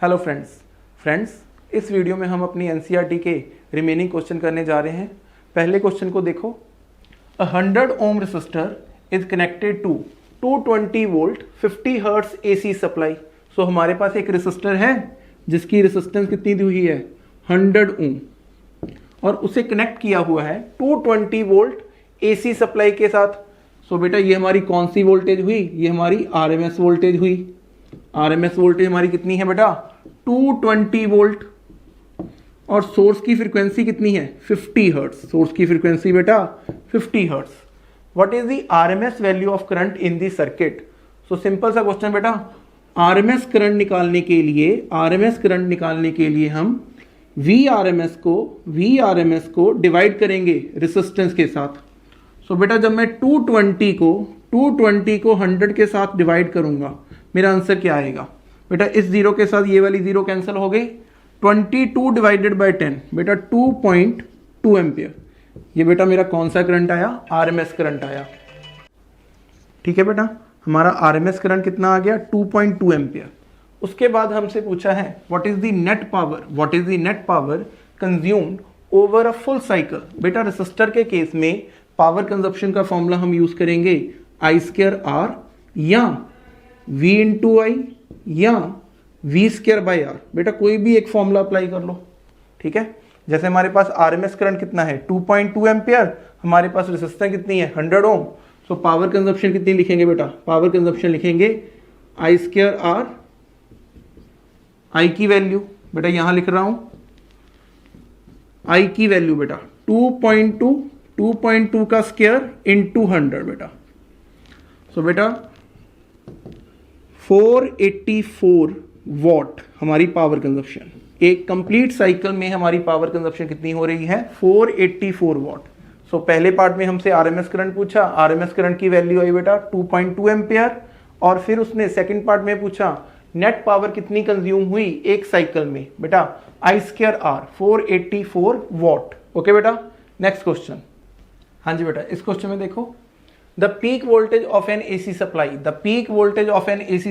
Hello friends इस video में हम अपनी एनसीईआरटी के रिमेनिंग क्वेश्चन करने जा रहे हैं। पहले क्वेश्चन को देखो। 100 ohm resistor is connected to 220 volt 50 hertz AC supply. So हमारे पास एक रेसिस्टर है जिसकी रेसिस्टेंस कितनी दी हुई है 100 ओम और उसे कनेक्ट किया हुआ है 220 वोल्ट एसी सप्लाई के साथ। सो बेटा ये हमारी कौन सी वोल्टेज हुई, ये हमारी आरएमएस वोल्टेज हुई। आरएमएस वोल्टेज हमारी कितनी है बेटा 220 वोल्ट और सोर्स की फ्रीक्वेंसी कितनी है 50 हर्ट्ज। सोर्स की फ्रीक्वेंसी बेटा 50 hertz. What is the RMS value of current in the circuit. So simple सा क्वेश्चन बेटा, आरएमएस करंट निकालने के लिए हम वीआरएमएस को डिवाइड करेंगे रेसिस्टेंस के साथ। सो बेटा जब मैं 220 को 100 के साथ डिवाइड करूंगा मेरा आंसर क्या आएगा बेटा, इस जीरो के साथ ये वाली जीरो कैंसिल हो गई। 22 डिवाइडेड बाय 10 बेटा 2.2 एम्पियर। ये बेटा मेरा कौन सा करंट आया, आरएमएस करंट आया। ठीक है बेटा, हमारा आरएमएस करंट कितना आ गया 2.2 एम्पियर। उसके बाद हमसे पूछा है what is the net power consumed over a full cycle. बेटा रेसिस्टर के केस में पावर कंजप्शन का फॉर्मूला हम यूज करेंगे I²R या V इंटू आई या V²/R। बेटा कोई भी एक फॉर्मूला अप्लाई कर लो। ठीक है, जैसे हमारे पास आरएमएस करंट कितना है 2.2 एम्पियर, हमारे पास रेजिस्टेंस कितनी है 100 ओम। सो पावर कंजप्शन कितनी लिखेंगे बेटा, पावर कंजप्शन लिखेंगे I²R, आई की वैल्यू बेटा यहां लिख रहा हूं, आई की वैल्यू बेटा 2.2 का स्क्वायर इंटू 100 बेटा। सो बेटा 484 वॉट हमारी पावर कंजप्शन। एक कंप्लीट साइकिल में हमारी पावर कंजप्शन कितनी हो रही है 484 वॉट। सो पहले पार्ट में हमसे आरएमएस करंट पूछा, आरएमएस करंट की वैल्यू आई बेटा 2.2 एम्पियर और फिर उसने सेकंड पार्ट में पूछा नेट पावर कितनी कंज्यूम हुई एक साइकिल में बेटा I²R 484 वॉट। ओके बेटा, नेक्स्ट क्वेश्चन। हाँ जी बेटा, इस क्वेश्चन में देखो the peak voltage of an AC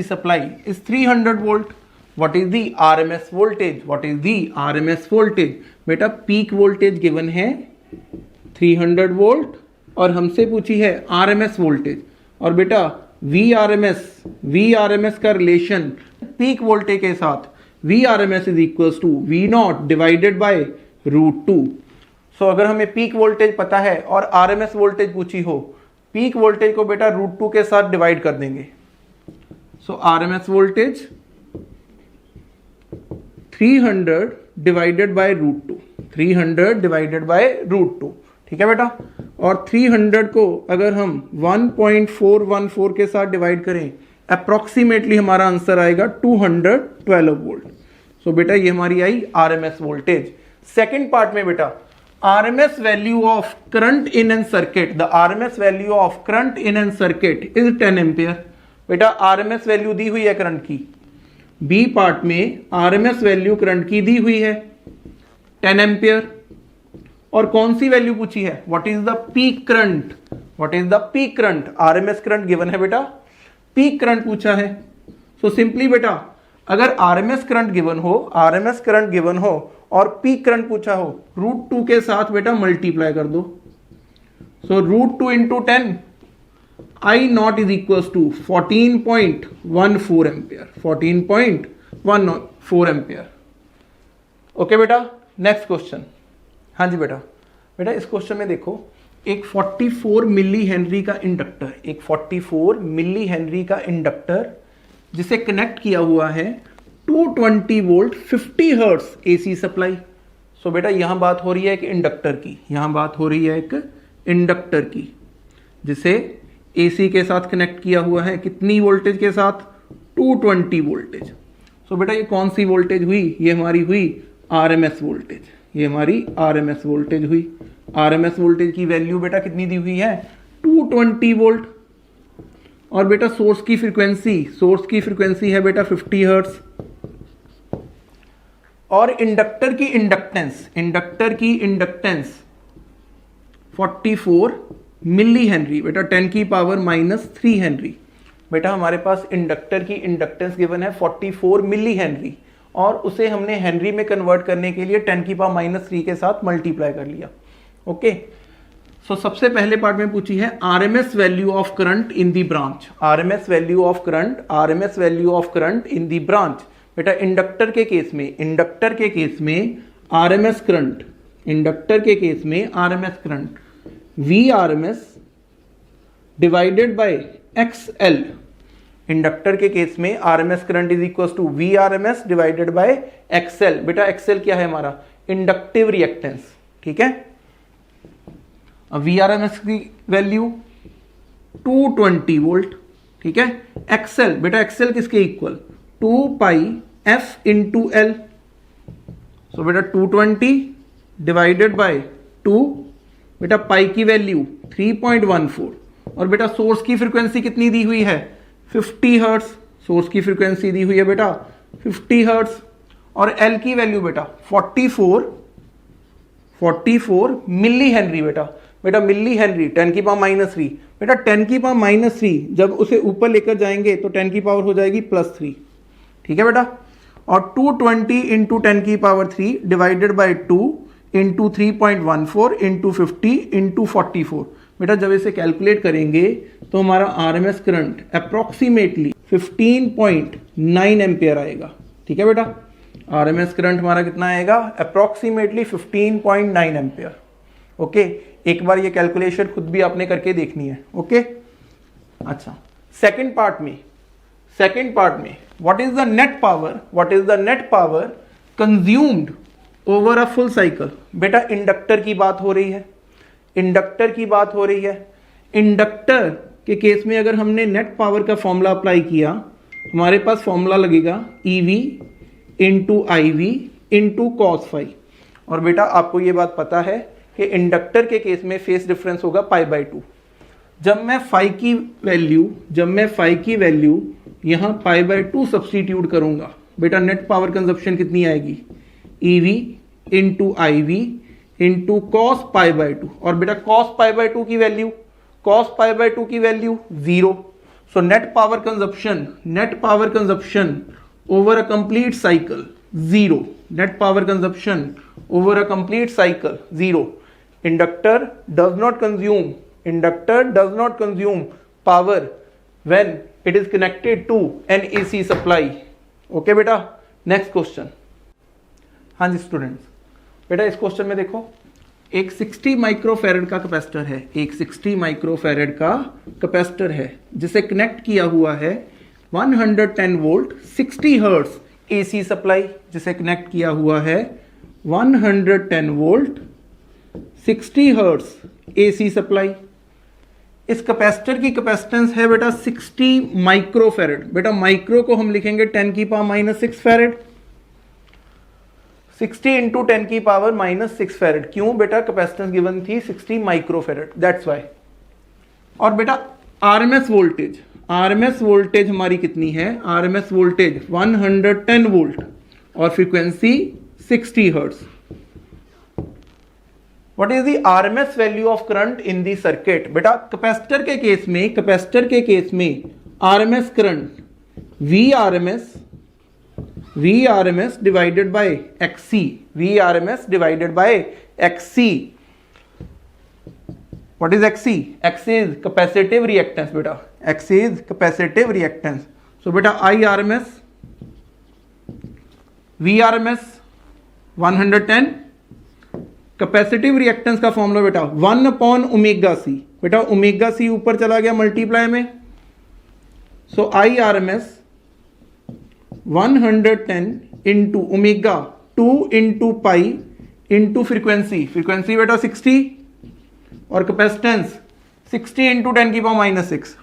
supply is 300 volt. What is the RMS voltage? बेटा पीक वोल्टेज गिवन है 300 वोल्ट और हमसे पूछी है RMS वोल्टेज। और बेटा VRMS का रिलेशन पीक वोल्टेज के साथ VRMS is equals to V0 divided by √2। So अगर हमें पीक वोल्टेज पता है और RMS वोल्टेज पूछी हो, पीक वोल्टेज को बेटा √2 के साथ डिवाइड कर देंगे। सो आरएमएस वोल्टेज 300 डिवाइडेड बाय √2। ठीक है बेटा, और 300 को अगर हम 1.414 के साथ डिवाइड करें अप्रोक्सीमेटली हमारा आंसर आएगा 212 वोल्ट। सो बेटा ये हमारी आई आरएमएस वोल्टेज। सेकेंड पार्ट में बेटा RMS value of current in an circuit, the RMS value of current in an circuit is 10 ampere। बेटा RMS वैल्यू दी हुई है करंट की, बी पार्ट में RMS वैल्यू करंट की दी हुई है 10 एम्पियर और कौन सी वैल्यू पूछी है what is the peak current. RMS current given है बेटा, पीक करंट पूछा है। सो सिंपली बेटा अगर RMS करंट गिवन हो और पीक करंट पूछा हो √2 के साथ बेटा मल्टीप्लाई कर दो। So √2 into 10 I0 is equals to 14.14 ampere. Okay बेटा, नेक्स्ट क्वेश्चन। हाँ जी बेटा, इस क्वेश्चन में देखो एक 44 मिली हेनरी का इंडक्टर जिसे कनेक्ट किया हुआ है 220 volt 50 hertz AC supply. So बेटा यहां बात हो रही है एक इंडक्टर की, जिसे एसी के साथ कनेक्ट किया हुआ है कितनी वोल्टेज के साथ 220 वोल्टेज। सो बेटा ये कौन सी वोल्टेज हुई, ये हमारी हुई आरएमएस वोल्टेज हुई। आरएमएस वोल्टेज की वैल्यू बेटा कितनी दी हुई है 220 वोल्ट और बेटा सोर्स की फ्रीक्वेंसी है बेटा 50 हर्ट्ज और इंडक्टर की इंडक्टेंस 44 मिली हेनरी बेटा 10 की पावर -3 हेनरी। बेटा हमारे पास इंडक्टर की इंडक्टेंस गिवन है 44 मिली हेनरी और उसे हमने हेनरी में कन्वर्ट करने के लिए 10⁻³ के साथ मल्टीप्लाई कर लिया। ओके, सो सबसे पहले पार्ट में पूछी है RMS value of current in the branch. RMS value of current, RMS value of current in the branch. बेटा इंडक्टर के केस में, इंडक्टर के केस में आरएमएस करंट, इंडक्टर के केस में RMS current V RMS divided by XL. Inductor के case में RMS current is equal to V RMS divided by XL. बेटा एक्सएल क्या है हमारा? Inductive reactance. ठीक है, अब वी आरएमएस की वैल्यू 220 वोल्ट। ठीक है, एक्सएल, बेटा एक्सएल किसके इक्वल? 2 पाई एफ इंटू एल। सो बेटा 220 डिवाइडेड बाय 2, बेटा पाई की वैल्यू 3.14 और बेटा सोर्स की फ्रीक्वेंसी कितनी दी हुई है? 50 हर्ट्ज। सोर्स की फ्रीक्वेंसी दी हुई है बेटा 50 हर्ट्ज और एल की वैल्यू बेटा 44 मिली हेनरी। बेटा मिली हेनरी 10⁻³ बेटा 10⁻³ जब उसे ऊपर लेकर जाएंगे तो 10 की पावर हो जाएगी +3। ठीक है बेटा, और 220 into 10⁻³ divided by 2 into 3.14 into 50 into 44। बेटा जब इसे कैलकुलेट करेंगे तो हमारा आरएमएस करंट अप्रोक्सीमेटली 15.9 एम्पियर आएगा। ठीक है बेटा, आरएमएस करंट हमारा कितना आएगा? Approximately 15.9 ampere. ओके, एक बार ये कैलकुलेशन खुद भी आपने करके देखनी है। ओके, अच्छा सेकंड पार्ट में what is the net power, what is the net power consumed over a full cycle. बेटा इंडक्टर की बात हो रही है, इंडक्टर की बात हो रही है। इंडक्टर के केस में अगर हमने नेट पावर का फॉर्मूला अप्लाई किया, हमारे पास फॉर्मूला लगेगा EV into IV into cos phi. और बेटा आपको ये बात पता है कि इंडक्टर के केस में फेस डिफरेंस होगा π/2। जब मैं फाई की वैल्यू यहां π/2 सब्सटीट्यूट करूंगा, बेटा नेट पावर कंजप्शन कितनी आएगी? EV into IV into cos π/2। और बेटा कॉस π/2 की वैल्यू, कॉस π/2 की value 0। So net power consumption over a complete cycle 0। Net power consumption over a complete cycle 0। Inductor does not consume power when it is connected to an AC supply. Okay बेटा, next question. हाँ जी students, बेटा इस question में देखो, एक 60 microfarad का capacitor है, एक 60 माइक्रोफैरड का कैपेसिटर है जिसे कनेक्ट किया हुआ है 110 वोल्ट 60 हर्ट्ज AC सप्लाई, जिसे कनेक्ट किया हुआ है 110 वोल्ट 60 हर्ट्ज AC सप्लाई। इस कैपेसिटर की कैपेसिटेंस है बेटा 60 माइक्रोफैरड। बेटा माइक्रो को हम लिखेंगे 10⁻6 फैरड। 60 into 10⁻6 farad. क्यों बेटा? कैपेसिटेंस गिवन थी 60 माइक्रोफैरड, दैट्स वाई। और बेटा आरएमएस वोल्टेज हमारी कितनी है? आरएमएस वोल्टेज 110 वोल्ट और frequency 60 hertz. What is the RMS value of current in the circuit? बेटा कैपेसिटर के केस में RMS current V RMS divided by XC। What is XC? XC is capacitive reactance बेटा, XC is capacitive reactance. So बेटा IRMS VRMS 110, capacitive reactance का formula बेटा 1/ωc। बेटा ωc ऊपर चला गया मल्टीप्लाई में, सो IRMS 110 into omega 2 into pi into frequency बेटा 60 और कैपेसिटेंस 60 इंटू 10⁻6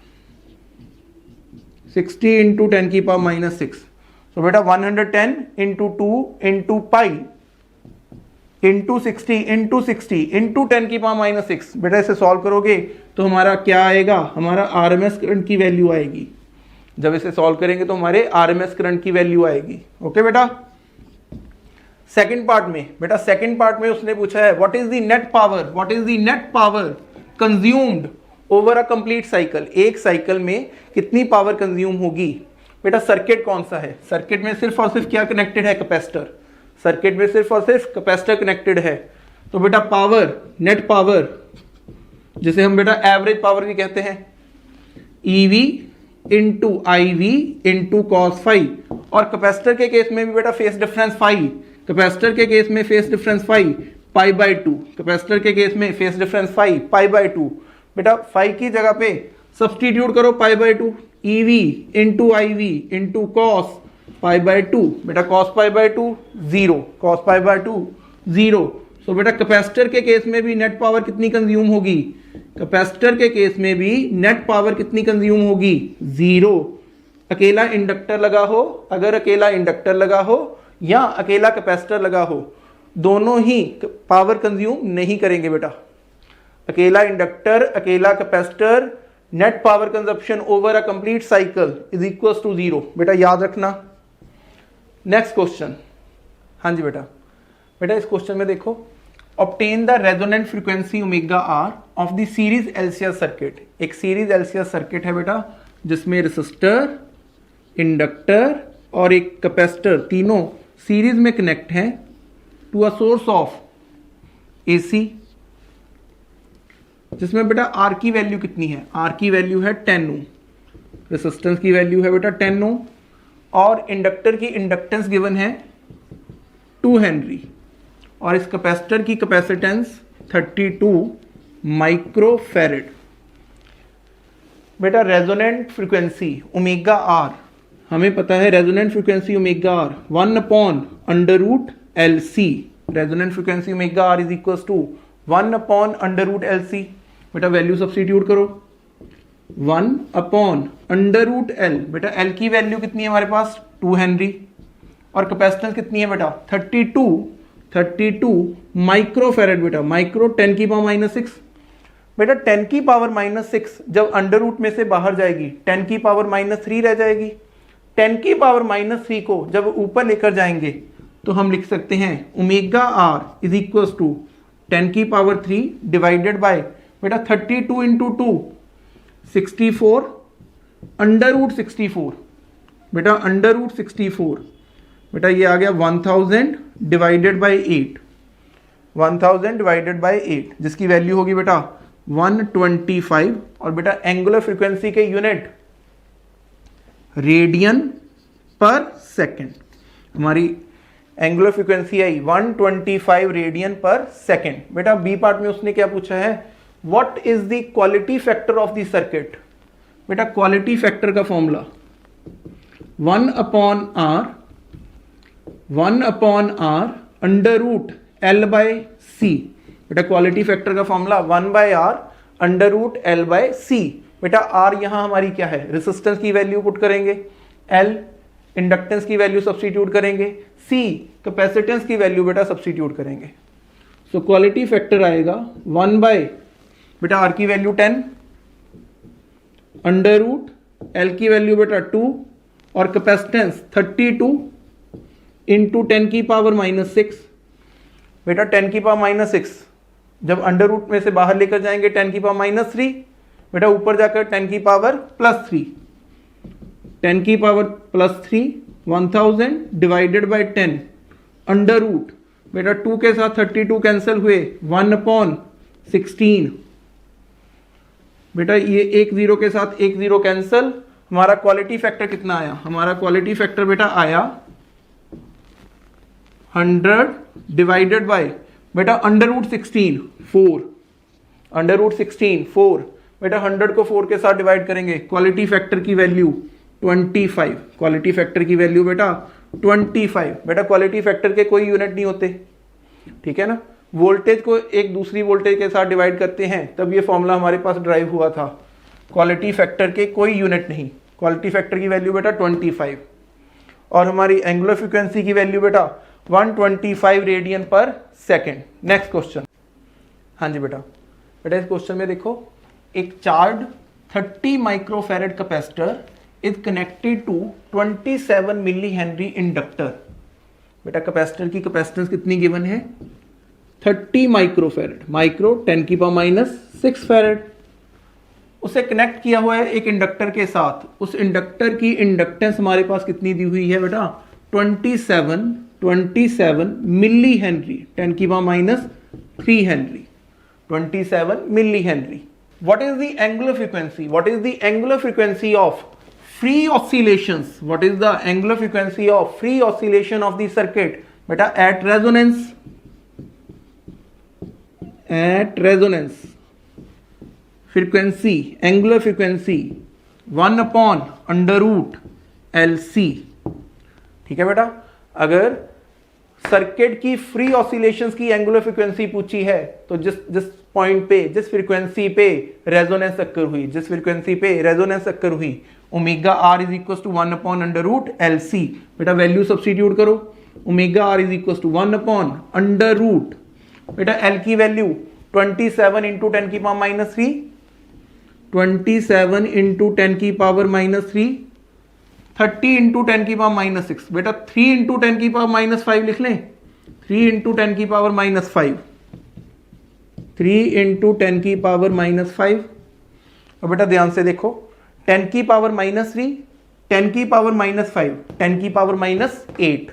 तो बेटा 110 into 2 into pi into 60 into 10⁻6। बेटा इसे सॉल्व करोगे तो हमारा क्या आएगा? हमारा आरएमएस करंट की वैल्यू आएगी। जब इसे सॉल्व करेंगे तो हमारे आरएमएस करंट की वैल्यू आएगी। ओके बेटा, सेकंड पार्ट में उसने पूछा है what is the net power consumed over a complete cycle. एक साइकिल में कितनी पावर कंज्यूम होगी? बेटा सर्किट कौन सा है, सर्किट में सिर्फ और सिर्फ क्या कनेक्टेड है, कैपेसिटर, सर्किट में सिर्फ और सिर्फ कैपेसिटर कनेक्टेड है। तो बेटा पावर, नेट पावर जिसे हम बेटा एवरेज पावर भी कहते हैं, EV into IV into cos phi, और कैपेसिटर के केस में भी बेटा फेस डिफरेंस फाई, कैपेसिटर के केस में phase difference phi pi by 2, capacitor के केस में phase difference phi pi by 2। बेटा फाई की जगह पे सब्सटीट्यूट करो pi by 2, EV into IV into cos pi by 2, बेटा cos pi by 2 0, cos pi by 2 0। So बेटा कैपेसिटर के केस में भी नेट पावर कितनी कंज्यूम होगी, कैपेसिटर के केस में भी नेट पावर कितनी कंज्यूम होगी, 0। अकेला इंडक्टर लगा हो, अगर अकेला इंडक्टर लगा हो या अकेला कैपेसिटर लगा हो, दोनों ही पावर कंज्यूम नहीं करेंगे बेटा। अकेला इंडक्टर, अकेला capacitor, net power consumption over a complete cycle is equals to 0। बेटा याद रखना। नेक्स्ट क्वेश्चन, हाँ जी बेटा, बेटा इस क्वेश्चन में देखो, obtain the resonant frequency omega R of the series LCS circuit. एक सीरीज एलसीएस सर्किट है बेटा जिसमें रेसिस्टर, इंडक्टर और एक कैपेसिटर तीनों सीरीज में कनेक्ट हैं to a source of AC, जिसमें बेटा आर की वैल्यू कितनी है, आर की वैल्यू है 10 ओम, रेसिस्टेंस की वैल्यू है बेटा 10 ओम, और इंडक्टर की इंडक्टेंस गिवन है 2 हेनरी, और इस कैपेसिटर की कैपेसिटेंस 32 माइक्रोफैरेड। बेटा रेजोनेंट फ्रीक्वेंसी ओमेगा आर, हमें पता है resonant frequency omega R 1/√LC, resonant frequency omega R is equal to 1/√LC। बेटा वैल्यू सब्स्टिट्यूट करो, 1/√L, बेटा L की वैल्यू कितनी है हमारे पास 2 हेनरी, और कैपेसिटेंस कितनी है बेटा 32 माइक्रोफैरेड, बेटा माइक्रो 10 की पावर -6, बेटा 10 की पावर -6 जब अंडर रूट में से बाहर जाएगी 10 की पावर -3 रह जाएगी। 10 की पावर -3 को जब ऊपर लेकर जाएंगे तो हम लिख सकते हैं omega R is equal to 10 की पावर 3 डिवाइडेड बाय बेटा 32 इंटू 2 64 √64, बेटा √64, बेटा ये आ गया 1000 डिवाइडेड बाय 8, 1000 डिवाइडेड बाय 8, जिसकी वैल्यू होगी बेटा 125, और बेटा एंगुलर फ्रीक्वेंसी के यूनिट रेडियन पर सेकेंड, हमारी एंगुलर फ्रीक्वेंसी आई 125 रेडियन पर सेकेंड। बेटा बी पार्ट में उसने क्या पूछा है, what is the quality factor of the circuit. बेटा क्वालिटी फैक्टर का फॉर्मूला 1/R √L/C। बेटा क्वालिटी फैक्टर का फॉर्मूला 1/R √L/C। बेटा R यहां हमारी क्या है, रेजिस्टेंस की वैल्यू पुट करेंगे, L इंडक्टेंस की वैल्यू सब्स्टिट्यूट करेंगे, C कैपेसिटेंस की वैल्यू बेटा सब्स्टिट्यूट करेंगे। सो क्वालिटी फैक्टर आएगा 1 बाय बेटा R की वैल्यू 10 √L की वैल्यू बेटा 2 और कैपेसिटेंस 32 इंटू 10 की पावर -6। बेटा 10 की पावर -6 जब अंडर रूट में से बाहर लेकर जाएंगे 10 की पावर -3, बेटा ऊपर जाकर 10 की पावर +3, 10 की power +3 1000 divided by 10 under root, बेटा 2 के साथ 32 कैंसिल हुए 1/16, बेटा ये 1 0 के साथ 1 0 कैंसिल। हमारा क्वालिटी फैक्टर कितना आया, हमारा क्वालिटी फैक्टर बेटा आया 100 डिवाइडेड बाय बेटा अंडर रूट 16 4, अंडर रूट 16 4, बेटा 100 को 4 के साथ डिवाइड करेंगे, क्वालिटी फैक्टर की वैल्यू 25, क्वालिटी फैक्टर की वैल्यू बेटा 25। बेटा क्वालिटी फैक्टर के कोई यूनिट नहीं होते, ठीक है ना, वोल्टेज को एक दूसरी वोल्टेज के साथ डिवाइड करते हैं तब ये फॉर्मूला हमारे पास ड्राइव हुआ था। क्वालिटी फैक्टर के कोई यूनिट नहीं, क्वालिटी फैक्टर की वैल्यू बेटा 25, और हमारी एंगुलर फ्रीक्वेंसी की वैल्यू बेटा 125 radian per second. Next question, हाँ जी बेटा, बेटा इस क्वेश्चन में देखो, एक charge 30 microfarad capacitor is connected to 27 milli henry inductor. बेटा कैपेसिटर की कैपेसिटेंस कितनी गिवन है 30 माइक्रोफैरेड, माइक्रो 10 की पावर -6 फैरेड, उसे कनेक्ट किया हुआ है एक इंडक्टर के साथ। उस इंडक्टर की इंडक्टेंस हमारे पास कितनी दी हुई है बेटा, 27 मिली हेनरी, 10 की power minus 3 henry, 27 milli henry. What is the angular frequency? What is the angular frequency of free oscillations? What is the angular frequency of free oscillation of the circuit? Beta, at resonance frequency, angular frequency 1 upon under root LC। ठीक है बेटा, अगर circuit की free oscillations की angular frequency पूछी है तो जिस पॉइंट पे, जिस फ्रीक्वेंसी पे रेजोनेंस अक्कर हुई, जिस फ्रीक्वेंसी पे रेजोनेंस अक्कर हुई, omega R is equal to 1 upon under root L C. बेटा वैल्यू सब्स्टिट्यूट करो, omega R is equal to 1 upon under root, बेटा एल की वैल्यू 27 इंटू 10 की पावर माइनस 3, 27 इंटू 10 की पावर माइनस 3, 30 इंटू 10 की power minus 6, बेटा 3 into 10 की power minus 5 लिख लें, 3 इंटू 10 की पावर माइनस 5, 3 इंटू 10 की पावर माइनस 5। और बेटा ध्यान से देखो, 10 की पावर माइनस 3, 10 की पावर माइनस 5, 10 की पावर माइनस 8,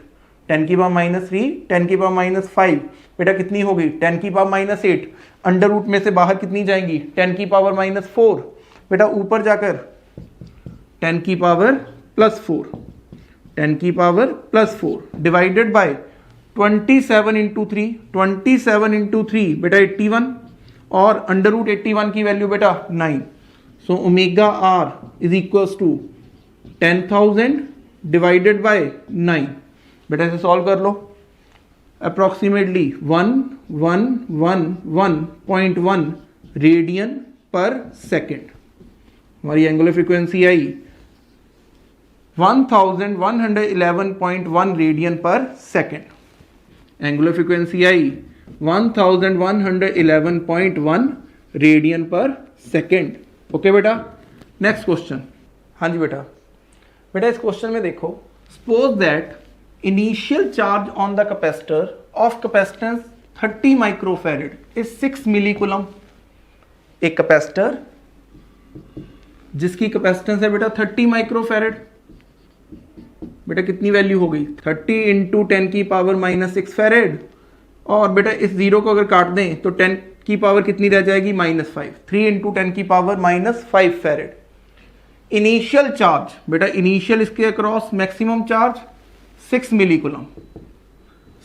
10 की पावर माइनस 3, 10 की पावर माइनस 5, बेटा कितनी होगी, 10 की पावर माइनस 8, अंडर रूट में से बाहर कितनी जाएंगी, 10 की पावर माइनस 4, बेटा ऊपर जाकर 10 की पावर प्लस 4, 10 की power plus 4 divided by 27 into 3, 27 into 3 बेटा 81, और अंडर रूट 81 की वैल्यू बेटा 9। So omega R is equals to 10,000 divided by 9। बेटा इसे सॉल्व कर लो, अप्रोक्सीमेटली 1111.1 रेडियन पर सेकेंड हमारी एंगुलर फ्रीक्वेंसी आई 1111.1 radian per second. Angular frequency आई 1111.1 रेडियन पर सेकेंड। ओके बेटा, नेक्स्ट क्वेश्चन। हाँ जी बेटा, बेटा इस क्वेश्चन में देखो, suppose that initial charge on the capacitor of capacitance 30 microfarad is 6 milli coulomb. एक कैपेसिटर जिसकी कैपेसिटेंस है बेटा 30 माइक्रोफैरेड, बेटा कितनी वैल्यू हो गई, 30 इंटू 10 की पावर माइनस 6 फैरेड, और बेटा इस जीरो को अगर काट दें तो 10 की पावर कितनी रह जाएगी, माइनस 5, 3 इंटू 10 की power minus 5 farad. Initial charge, बेटा इनिशियल इसके across maximum charge 6 milli coulomb,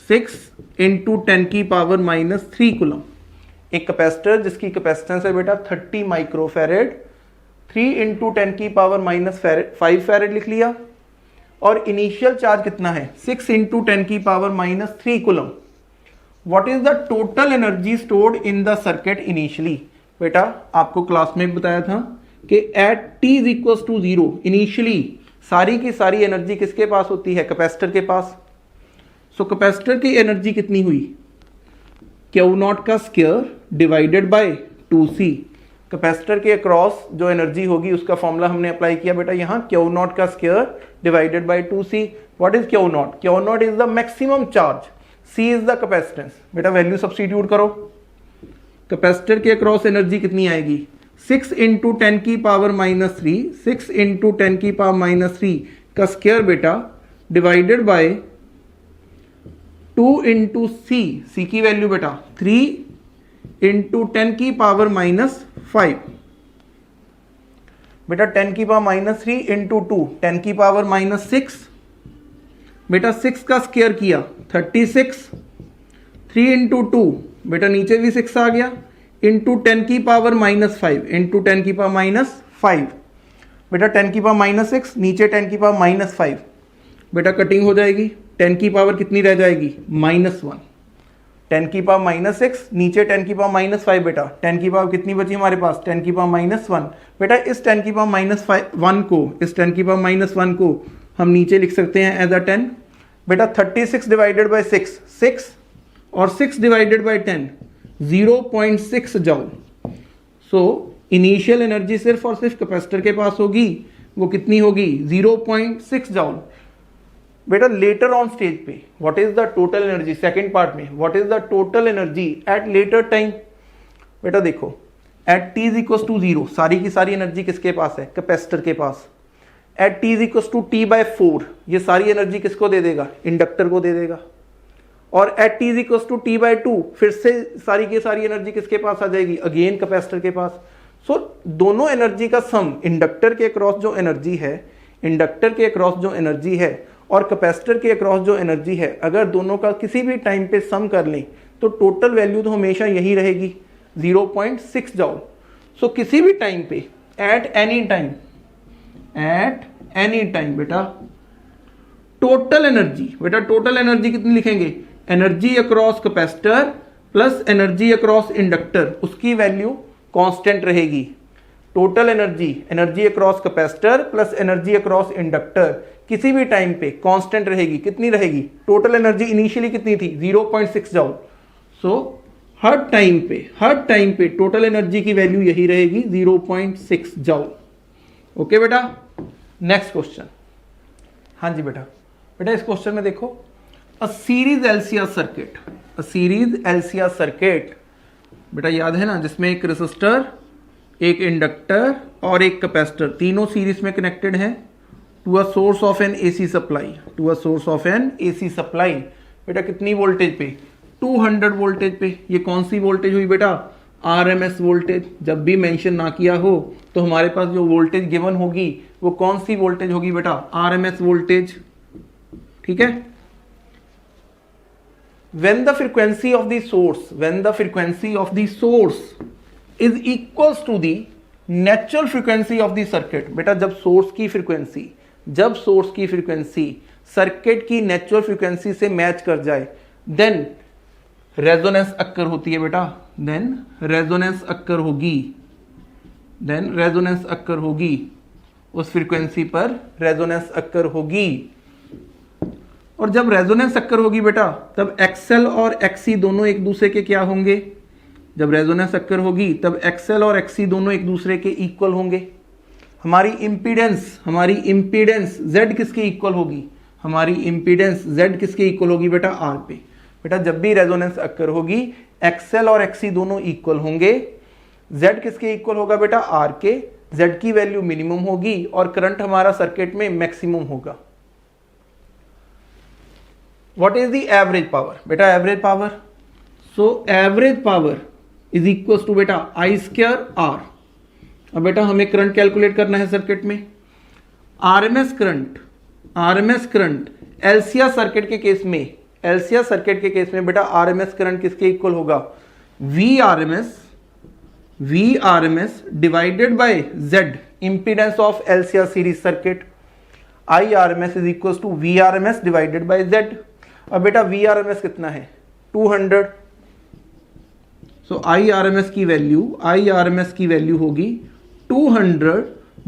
6 into 10 की पावर माइनस 3 कूलम। एक कैपेसिटर जिसकी कैपेसिटेंस है बेटा 30 माइक्रोफैरेड, 3 इंटू 10 की पावर माइनस 5 फैरेड लिख लिया, और इनिशियल चार्ज कितना है, 6 इंटू 10 की power minus 3 coulomb. What is the total energy stored in the circuit initially. बेटा आपको क्लास में बताया था कि at T is equal to 0 initially सारी की सारी एनर्जी किसके पास होती है, कैपेसिटर के पास। सो कैपेसिटर की एनर्जी कितनी हुई, क्यू नॉट का square divided by 2c। Capacitor के अक्रॉस जो एनर्जी होगी उसका फॉर्मूला हमने अप्लाई किया बेटा यहाँ, क्यू नॉट का square divided by 2c। What is Q not, Q not is the maximum charge, c is the capacitance. बेटा वैल्यू सब्स्टिट्यूट करो, कैपेसिटर के अक्रॉस एनर्जी कितनी आएगी, 6 इंटू 10 की पावर माइनस 3, 6 इंटू 10 की पावर माइनस 3 का square बेटा डिवाइडेड बाय 2 इंटू c की वैल्यू बेटा 3 इंटू 10 की पावर माइनस 5, बेटा 10 की पावर माइनस 3 इंटू 2 10 की पावर माइनस 6, बेटा 6 का स्क्वायर किया 36, 3 इंटू 2 बेटा नीचे भी 6 आ गया, इंटू 10 की पावर माइनस 5, इंटू 10 की पावर माइनस 5, बेटा 10 की पावर माइनस 6 नीचे 10 की पावर माइनस 5, बेटा कटिंग हो जाएगी, 10 की पावर कितनी रह जाएगी, माइनस 1, 10 की पावर माइनस 6 नीचे 10 की पावर माइनस 5, बेटा 10 की पावर कितनी बची हमारे पास, 10 की पावर माइनस 1। बेटा इस 10 की पावर माइनस 1 को, इस 10 की पावर माइनस 1 को हम नीचे लिख सकते हैं एज अ 10। बेटा 36 डिवाइडेड बाय 6, 6 और 6 divided by 10 0.6 joule. So initial energy सिर्फ और सिर्फ कैपेसिटर के पास होगी, वो कितनी होगी, 0.6 जूल। बेटा लेटर ऑन स्टेज पे what is the total energy, second part में what is the total energy at later time. बेटा देखो at t is equal to 0, सारी की सारी एनर्जी किसके पास है? कैपेसिटर के पास। At t is equal to t/4, ये सारी एनर्जी किसको दे देगा? इंडक्टर को दे देगा। और at t is equal to t/2, फिर से सारी की सारी एनर्जी किसके पास आ जाएगी? अगेन कैपेसिटर के पास। सो दोनों एनर्जी का सम, इंडक्टर के अक्रॉस जो एनर्जी है, इंडक्टर के अक्रॉस जो एनर्जी है और कैपेसिटर के अक्रॉस जो एनर्जी है, अगर दोनों का किसी भी टाइम पे सम कर लें तो टोटल वैल्यू तो हमेशा यही रहेगी 0.6 जॉल। सो किसी भी टाइम पे एट एनी टाइम बेटा टोटल एनर्जी कितनी लिखेंगे? Energy across capacitor plus energy across inductor, उसकी वैल्यू कांस्टेंट रहेगी। Total energy across capacitor plus energy across inductor किसी भी टाइम पे कांस्टेंट रहेगी। कितनी रहेगी? टोटल एनर्जी इनिशियली कितनी थी? 0.6 जॉल। सो हर टाइम पे टोटल एनर्जी की वैल्यू यही रहेगी 0.6 जॉल। ओके बेटा, नेक्स्ट क्वेश्चन। हाँ जी बेटा इस क्वेश्चन में देखो, अ सीरीज एलसीआर सर्किट बेटा याद है ना, जिसमें एक रेसिस्टर, एक इंडक्टर और एक कैपेसिटर तीनों सीरीज में कनेक्टेड हैं to a source of an AC supply. बेटा कितनी वोल्टेज पे? 200 वोल्टेज पे। ये कौन सी वोल्टेज हुई बेटा? RMS voltage. जब भी मेंशन ना किया हो तो हमारे पास जो वोल्टेज गिवन होगी वो कौन सी वोल्टेज होगी बेटा? RMS voltage. ठीक है। when the frequency of the source is equals to the natural frequency of the circuit, बेटा जब सोर्स की फ्रीक्वेंसी सर्किट की नेचुरल फ्रीक्वेंसी से मैच कर जाए देन रेजोनेंस अक्कर होती है बेटा। देन रेजोनेंस अक्कर होगी उस फ्रीक्वेंसी पर रेजोनेंस अक्कर होगी। और जब रेजोनेंस अक्कर होगी बेटा तब एक्सएल और एक्सी दोनों एक दूसरे के क्या होंगे? जब रेजोनेंस अक्कर होगी तब एक्सएल और एक्सी दोनों एक दूसरे के इक्वल होंगे। हमारी इंपीडेंस Z किसके इक्वल होगी? हमारी इंपीडेंस Z किसके इक्वल होगी बेटा? R पे। बेटा जब भी रेजोनेंस अक्कर होगी एक्सएल और एक्सी दोनों इक्वल होंगे। Z किसके इक्वल होगा बेटा? R के। Z की वैल्यू मिनिमम होगी और करंट हमारा सर्किट में मैक्सिमम होगा। What is the average power? बेटा average power, so average power is equal to बेटा I² R। अब बेटा हमें करंट कैलकुलेट करना है सर्किट में। आरएमएस करंट एलसीआर सर्किट के केस में बेटा आरएमएस करंट किसके इक्वल होगा? V RMS divided by Z impedance of LCR series circuit. I RMS is equal to V RMS divided by Z। अब बेटा वी आरएमएस कितना है? 200। सो आई आरएमएस की वैल्यू होगी 200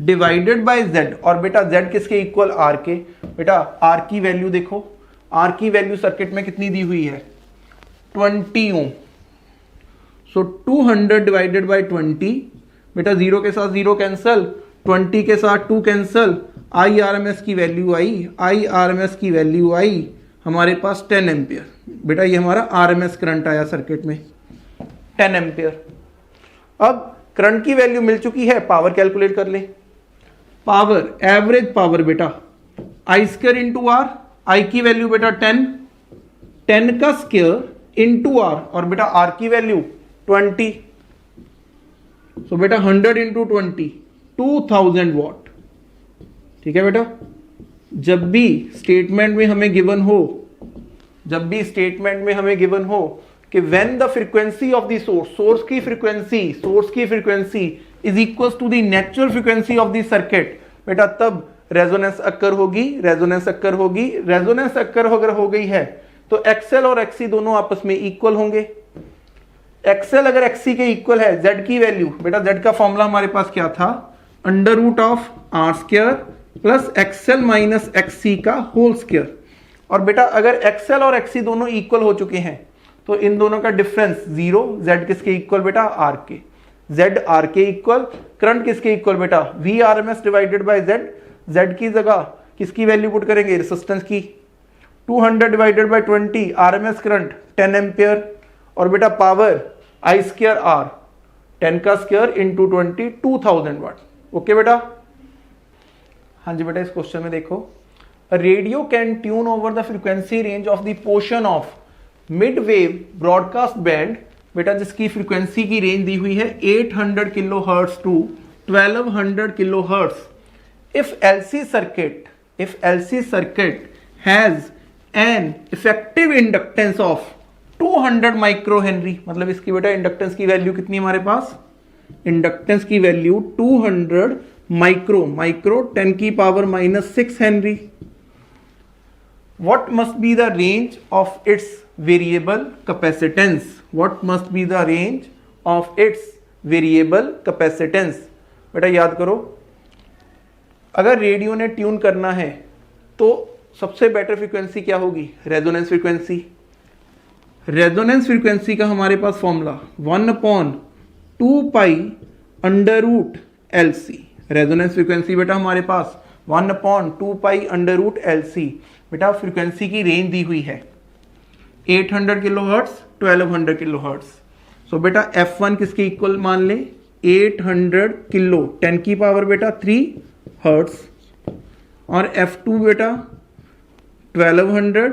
डिवाइडेड बाय Z। और बेटा Z किसके इक्वल? R के। बेटा R की वैल्यू देखो, R की वैल्यू सर्किट में कितनी दी हुई है? 20 ओम। सो 200 डिवाइडेड बाय 20, बेटा 0 के साथ 0 कैंसल, 20 के साथ 2 कैंसल। आई आरएमएस की वैल्यू आई हमारे पास 10 एम्पियर। बेटा ये हमारा आरएमएस करंट आया सर्किट में 10 एम्पियर। अब करंट की वैल्यू मिल चुकी है, पावर कैलकुलेट कर ले। पावर, एवरेज पावर बेटा I² इंटू R। आई की वैल्यू बेटा 10 का स्क्वायर इंटू R और बेटा R की वैल्यू 20। सो बेटा 100 इंटू 20 2000 वॉट। ठीक है बेटा। जब भी स्टेटमेंट में हमें गिवन हो कि when the frequency of the source की frequency is equal to the natural frequency of the circuit, बेटा तब रेजोनेंस अक्कर होगी। रेजोनेंस अक्कर अगर हो गई है तो एक्सएल और एक्सी दोनों आपस में इक्वल होंगे। एक्सएल अगर एक्सी के इक्वल है, Z की वैल्यू, बेटा Z का फॉर्मूला हमारे पास क्या था? √R² plus XL minus XC का होल स्क्वायर। और बेटा अगर एक्सएल और एक्सी दोनों इक्वल हो चुके हैं तो इन दोनों का डिफरेंस 0। Z किसके इक्वल बेटा? R के। Z R के इक्वल। करंट किसके इक्वल बेटा? V RMS divided by Z। Z की जगह किसकी वैल्यू पुट करेंगे? रेजिस्टेंस की। 200 divided by 20 RMS current 10 ampere. और बेटा पावर I² R 10 का स्क्वायर इंटू 20 2000 वाट। ओके बेटा। हाँ जी बेटा, इस क्वेश्चन में देखो, radio can tune over the frequency range of the portion of mid wave broadcast band, बेटा जिसकी फ्रीक्वेंसी की रेंज दी हुई है 800 kilo hertz to 1200 kilo hertz. If LC circuit has an effective inductance of 200 micro henry, मतलब इसकी बेटा inductance की वैल्यू कितनी है हमारे पास, इंडक्टेंस की वैल्यू 200 माइक्रो 10 की power -6 henry. What must be the range of its variable capacitance? What must be the range of its variable capacitance? बेटा याद करो, अगर रेडियो ने ट्यून करना है तो सबसे बेटर फ्रीक्वेंसी क्या होगी, रेजोनेंस फ्रीक्वेंसी। रेजोनेंस फ्रीक्वेंसी का हमारे पास फॉर्मूला 1/2π√LC। रेजोनेंस फ्रीक्वेंसी बेटा हमारे पास 1/2π√LC। बेटा फ्रीक्वेंसी की रेंज दी हुई है 800 किलो हर्ट्ज 1200 किलो हर्ट्ज। सो बेटा F1 किसके इक्वल मान ले, 800 किलो 10 की पावर बेटा 3 हर्ट्ज, और F2 बेटा 1200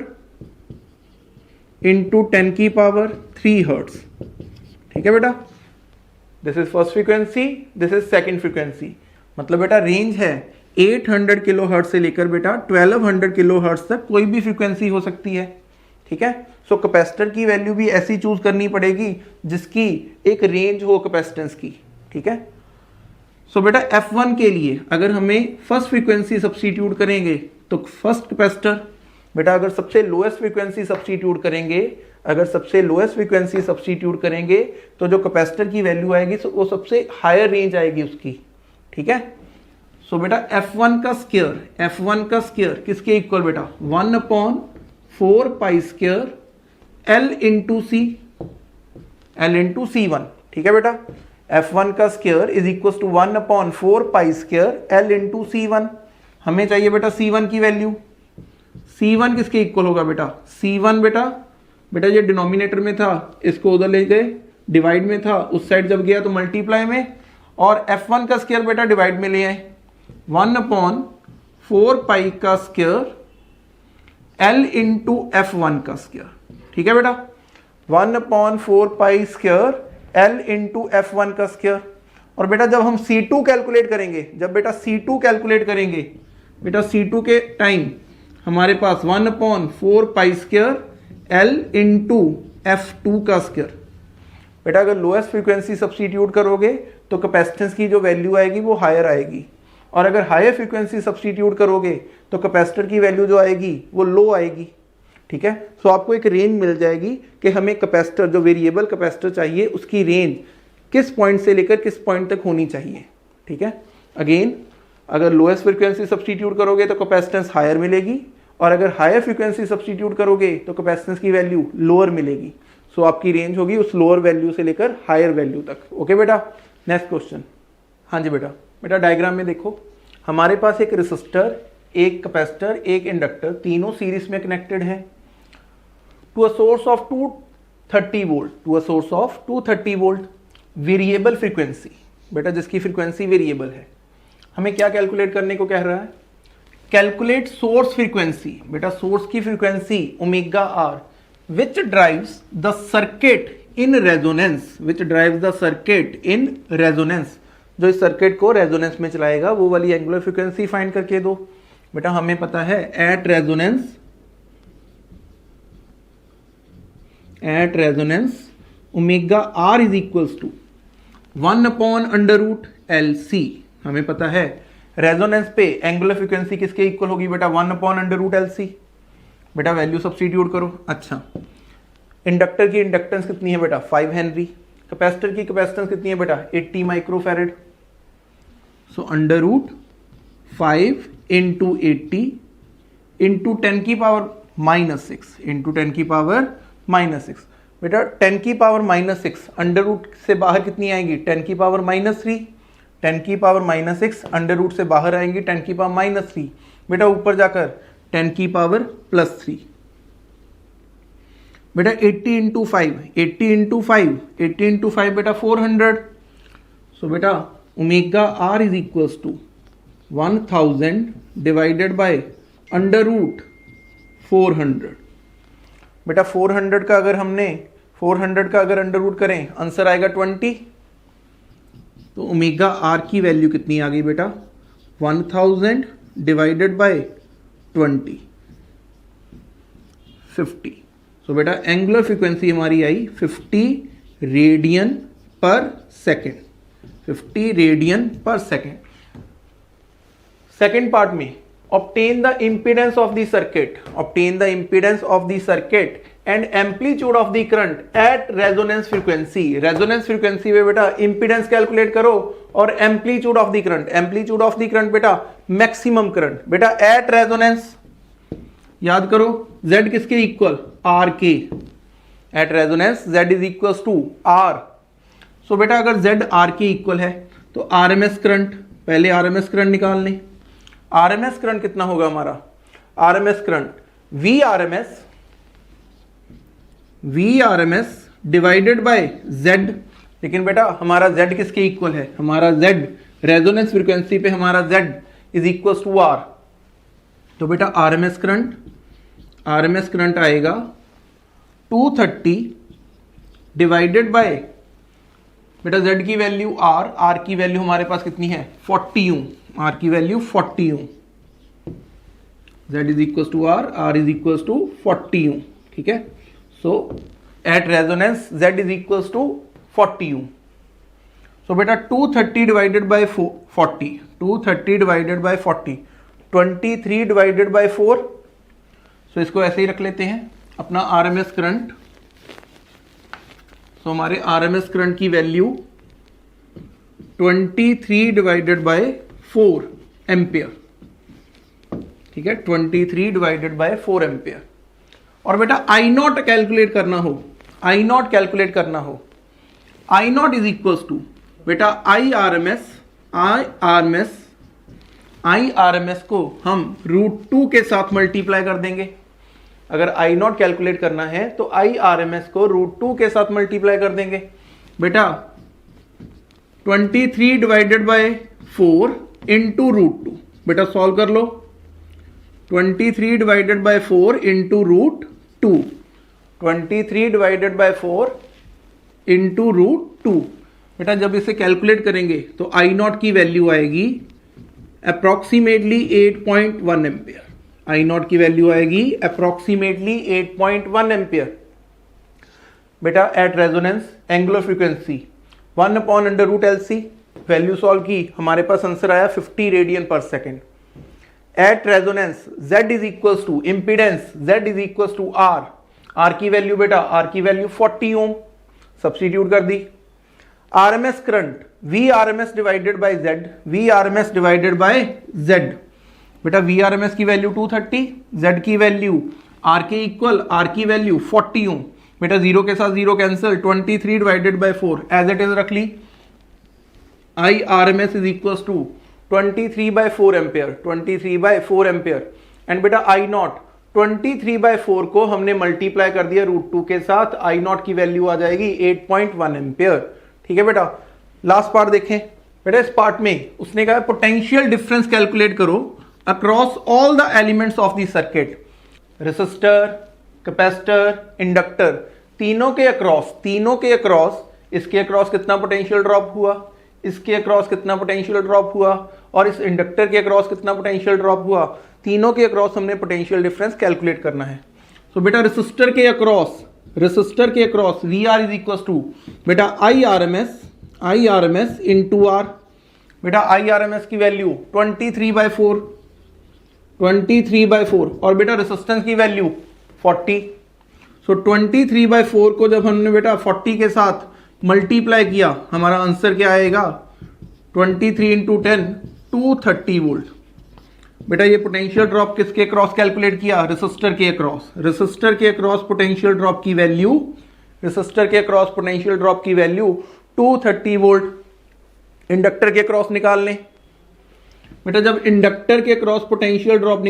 इंटू 10 की पावर 3 हर्ट्ज। ठीक है बेटा, this is first frequency, this is second frequency. मतलब बेटा रेंज है 800 किलो हर्ट्ज से लेकर बेटा 1200 किलो हर्ट्ज तक कोई भी फ्रीक्वेंसी हो सकती है। ठीक है, सो कैपेसिटर की वैल्यू भी ऐसी चूज करनी पड़ेगी जिसकी एक रेंज हो कैपेसिटेंस की। ठीक है, सो बेटा F1 के लिए अगर हमें फर्स्ट फ्रीक्वेंसी सब्स्टिट्यूट करेंगे तो फर्स्ट कैपेसिटर, बेटा अगर सबसे लोएस्ट फ्रीक्वेंसी सब्स्टिट्यूट करेंगे, तो जो कैपेसिटर की वैल्यू आएगी वो सबसे हायर रेंज आएगी उसकी। ठीक है, सो बेटा F1 का स्क्वायर किसके इक्वल बेटा, 1/4π² L इंटू C1। ठीक है बेटा, F1 का square is equal to 1/4π² L into C1। हमें चाहिए बेटा C1 की वैल्यू। C1 किसके इक्वल होगा बेटा, C1 बेटा ये डिनोमिनेटर में था, इसको उधर ले गए, डिवाइड में था, उस साइड जब गया तो मल्टीप्लाई में, और F1 का स्क्वायर बेटा डिवाइड में ले आए, 1/4π² L इंटू F1 का स्क्वायर। ठीक है बेटा, 1/4π² L इंटू F1 का स्क्वायर। और बेटा जब हम C2 कैलकुलेट करेंगे, बेटा C2 के टाइम हमारे पास 1/4π² L इंटू F2 का स्क्वायर। बेटा अगर लोएस्ट फ्रीक्वेंसी सब्स्टिट्यूट करोगे तो कैपेसिटेंस की जो वैल्यू आएगी वो हायर आएगी, और अगर हायर फ्रीक्वेंसी सब्स्टिट्यूट करोगे तो कैपेसिटर की वैल्यू जो आएगी वो लो आएगी। ठीक है, सो आपको एक रेंज मिल जाएगी कि हमें कैपेसिटर, जो वेरिएबल कैपेसिटर चाहिए, उसकी रेंज किस पॉइंट से लेकर किस पॉइंट तक होनी चाहिए। ठीक है, अगेन अगर लोएस्ट फ्रीक्वेंसी सब्स्टिट्यूट करोगे तो कैपेसिटेंस हायर मिलेगी, और अगर हायर फ्रीक्वेंसी सब्स्टिट्यूट करोगे तो कैपेसिटेंस की वैल्यू लोअर मिलेगी। सो आपकी रेंज होगी उस लोअर वैल्यू से लेकर हायर वैल्यू तक। ओके बेटा, नेक्स्ट क्वेश्चन। हाँ जी बेटा डायग्राम में देखो, हमारे पास एक रेसिस्टर, एक कैपेसिटर, एक इंडक्टर, तीनों सीरीज में कनेक्टेड हैं to a source of 230 volt variable frequency. बेटा जिसकी फ्रीक्वेंसी वेरिएबल है, हमें क्या कैलकुलेट करने को कह रहा है, कैलकुलेट सोर्स फ्रीक्वेंसी। बेटा सोर्स की frequency omega R which drives the circuit in resonance, जो इस सर्किट को रेजोनेंस में चलाएगा वो वाली एंगुलर फ्रीक्वेंसी फाइंड करके दो। बेटा हमें पता है at resonance omega R is equals to 1/√LC। हमें पता है रेजोनेंस पे एंगुलर फ्रीक्वेंसी किसके इक्वल होगी बेटा, 1/√LC। बेटा वैल्यू सब्स्टिट्यूट करो। अच्छा, इंडक्टर की इंडक्टेंस कितनी है बेटा, 5 हेनरी। कैपेसिटर की कैपेसिटेंस कितनी है बेटा, 80 माइक्रोफैरड। सो √5 इंटू 80 इंटू 10 की पावर -6 बेटा 10 की पावर -6 अंडर रूट से बाहर कितनी आएगी, 10 की पावर -3। 10 की पावर -6 अंडर रूट से बाहर आएंगी 10 की पावर -3। बेटा ऊपर जाकर 10 की पावर +3। बेटा 80 इंटू 5 बेटा 400। सो बेटा omega R is equals to 1000 divided by under root 400। बेटा 400 का अगर अंडर रूट करें आंसर आएगा 20। तो ओमेगा आर की वैल्यू कितनी आ गई बेटा 1000 डिवाइडेड बाय 20 50। सो बेटा एंगुलर फ्रीक्वेंसी हमारी आई 50 radian per second. 50 radian per second. Second part में obtain the impedance of the circuit and amplitude of the current at resonance frequency। resonance frequency में बेटा impedance calculate करो और amplitude of the current बेटा maximum current। बेटा at resonance याद करो Z किसके इक्वल R के। at resonance Z is equals to R। सो बेटा अगर Z R के इक्वल है तो RMS करंट, पहले RMS करंट निकाल लें। RMS करंट कितना होगा हमारा, RMS current VRMS divided by Z। लेकिन बेटा हमारा Z किसके इक्वल है, हमारा Z रेजोनेंस फ्रीक्वेंसी पे हमारा Z is equal to R। तो बेटा RMS करंट आएगा 230 डिवाइडेड बाय बेटा Z की वैल्यू R की वैल्यू हमारे पास कितनी है 40 ओम। R की value 40 ohm. Z is equal to R is equal to 40 ohm. ठीक है। So at resonance Z is equal to 40 ohm. So बेटा 230 divided by 40, 230 divided by 40, 23 divided by 4। सो इसको ऐसे ही रख लेते हैं अपना RMS करंट। सो हमारे RMS करंट की वैल्यू 23 डिवाइडेड बाय 4 एम्पियर। ठीक है, 23 डिवाइडेड बाय 4 एम्पियर। और बेटा आई नॉट कैलकुलेट करना हो, आई नॉट इज इक्वल टू बेटा आई आर एम एस को हम √2 के साथ मल्टीप्लाई कर देंगे। अगर आई नॉट कैलकुलेट करना है तो आई आर एम एस को √2 के साथ मल्टीप्लाई कर देंगे। बेटा 23 डिवाइडेड बाय 4 इंटू √2। बेटा सॉल्व कर लो। 23 divided by 4 into √2, 23 divided by 4 into √2। बेटा जब इसे कैलकुलेट करेंगे तो आई नॉट की वैल्यू आएगी अप्रोक्सीमेटली 8.1 एम्पियर। आई नॉट की वैल्यू आएगी अप्रोक्सीमेटली 8.1 एम्पियर। बेटा at resonance angular frequency 1/√LC value solve की, हमारे पास आंसर आया 50 radian per second. At resonance Z is equal to impedance Z is equal to R की value बेटा R की वैल्यू 40 ओम, सब्स्टिट्यूट कर दी। RMS current VRMS divided by Z, बेटा VRMS की वैल्यू 230, Z की वैल्यू R के equal, R की वैल्यू 40 ओम। बेटा जीरो के साथ zero cancel, 23 divided by 4 as it is रख ली। I R M S is equal to 23 by 4 ampere, 23 by 4 ampere. And बेटा आई नॉट 23 बाय 4 को हमने मल्टीप्लाई कर दिया √2 के साथ, आई नॉट की वैल्यू आ जाएगी 8.1 एम्पियर। ठीक है बेटा, लास्ट पार्ट देखें। बेटा इस पार्ट में उसने कहा पोटेंशियल डिफरेंस कैलकुलेट करो across all the elements of the circuit. Resistor, capacitor, inductor, तीनों के अक्रॉस इसके अक्रॉस कितना पोटेंशियल ड्रॉप हुआ, इसके अक्रॉस कितना पोटेंशियल ड्रॉप हुआ, और इस इंडक्टर के अक्रॉस कितना पोटेंशियल ड्रॉप हुआ। तीनों के अक्रॉस हमने पोटेंशियल डिफरेंस कैलकुलेट करना है। सो बेटा रेसिस्टर के across VR is equal to बेटा I R M S into R। बेटा आई आर एम एस की वैल्यू 23 बाय 4 और बेटा रेसिस्टेंस की वैल्यू 40। सो 23 बाय 4 को जब हमने बेटा 40 के साथ मल्टीप्लाई किया, हमारा आंसर क्या आएगा 23 इंटू 10 230 वोल्ट। बेटा ये पोटेंशियल ड्रॉप किसके क्रॉस कैलकुलेट किया, रेसिस्टर के अक्रॉस पोटेंशियल ड्रॉप की वैल्यू 230 वोल्ट। इंडक्टर के क्रॉस निकाल लें। बेटा जब इंडक्टर के क्रॉस पोटेंशियल ड्रॉप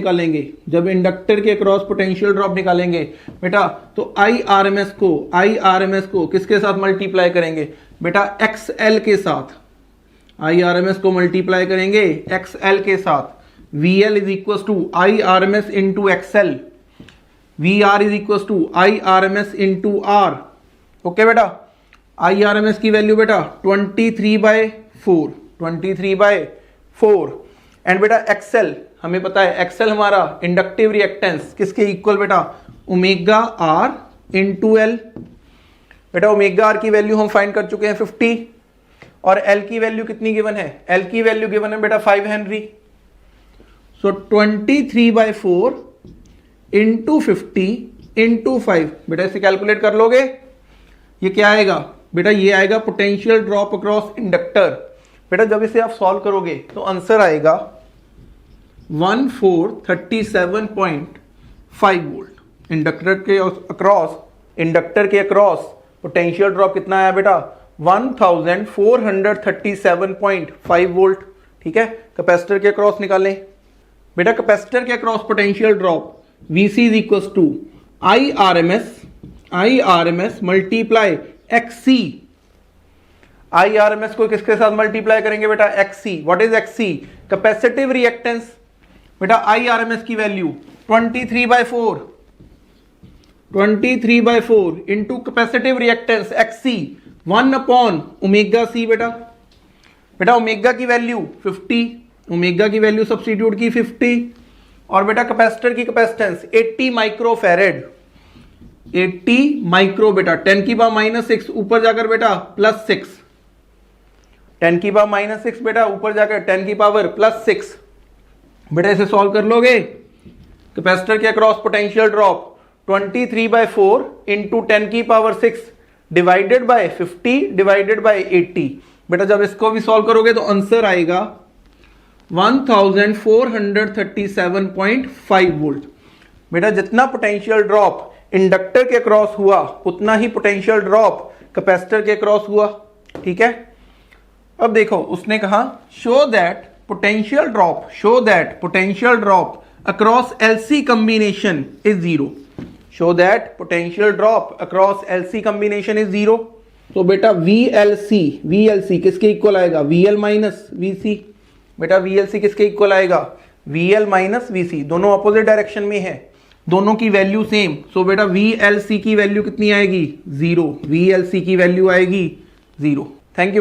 निकालेंगे बेटा तो आई आर एम एस को किसके साथ मल्टीप्लाई करेंगे बेटा XL के साथ। आई आर एम एस को मल्टीप्लाई करेंगे एक्स एल के साथ, V L is equal to I R M S into X L, V R is equal to I R M S into R. Okay बेटा, I R M S की value बेटा 23/4, 23/4। And बेटा XL हमें पता है, XL हमारा inductive reactance किसके equal बेटा, ओमेगा आर इंटू एल। बेटा ओमेगा आर की वैल्यू हम फाइंड कर चुके हैं 50, और एल की वैल्यू कितनी गिवन है, एल की वैल्यू गिवन है बेटा 5 हेनरी। सो 23/4 इंटू 50 इंटू 5, बेटा इसे कैलकुलेट कर लोगे, ये क्या आएगा बेटा, ये आएगा पोटेंशियल ड्रॉप अक्रॉस इंडक्टर। बेटा जब इसे आप सॉल्व करोगे तो आंसर आएगा 1437.5 वोल्ट। इंडक्टर के अक्रॉस पोटेंशियल ड्रॉप कितना आया बेटा, 1437.5 वोल्ट। ठीक है, कैपेसिटर के अक्रॉस निकालें। बेटा कैपेसिटर के across potential drop VC is equal to I R M S multiply XC। I R M S को किसके साथ मल्टीप्लाई करेंगे बेटा, XC। What is XC, capacitive reactance. बेटा आई आर एम एस की value 23/4 into capacitive reactance XC 1/ओमेगा C। बेटा omega की वैल्यू 50, ओमेगा की वैल्यू सब्स्टिट्यूट की 50, और बेटा कैपेसिटर की कैपेसिटेंस 80 माइक्रोफैरेड, 80 माइक्रो बेटा 10⁻⁻6 ऊपर जाकर बेटा +6, 10⁻⁻6 बेटा ऊपर जाकर 10⁻+6। बेटा इसे सॉल्व कर लोगे, कैपेसिटर के across potential drop 23/4 into 10⁻6 divided by 50 divided by 80। बेटा जब इसको भी सॉल्व करोगे तो आंसर आएगा 1437.5 वोल्ट। बेटा जितना पोटेंशियल ड्रॉप इंडक्टर के क्रॉस हुआ उतना ही पोटेंशियल ड्रॉप कैपेसिटर के क्रॉस हुआ। ठीक है, अब देखो उसने कहा show that potential drop across LC combination is zero. Show that potential drop across LC combination is zero. तो बेटा VLC किसके इक्वल आएगा, VL माइनस VC। बेटा VLC किसके इक्वल आएगा, VL माइनस VC। दोनों अपोजिट डायरेक्शन में है, दोनों की वैल्यू सेम। सो बेटा VLC की वैल्यू कितनी आएगी, 0। VLC की वैल्यू आएगी 0। Thank you.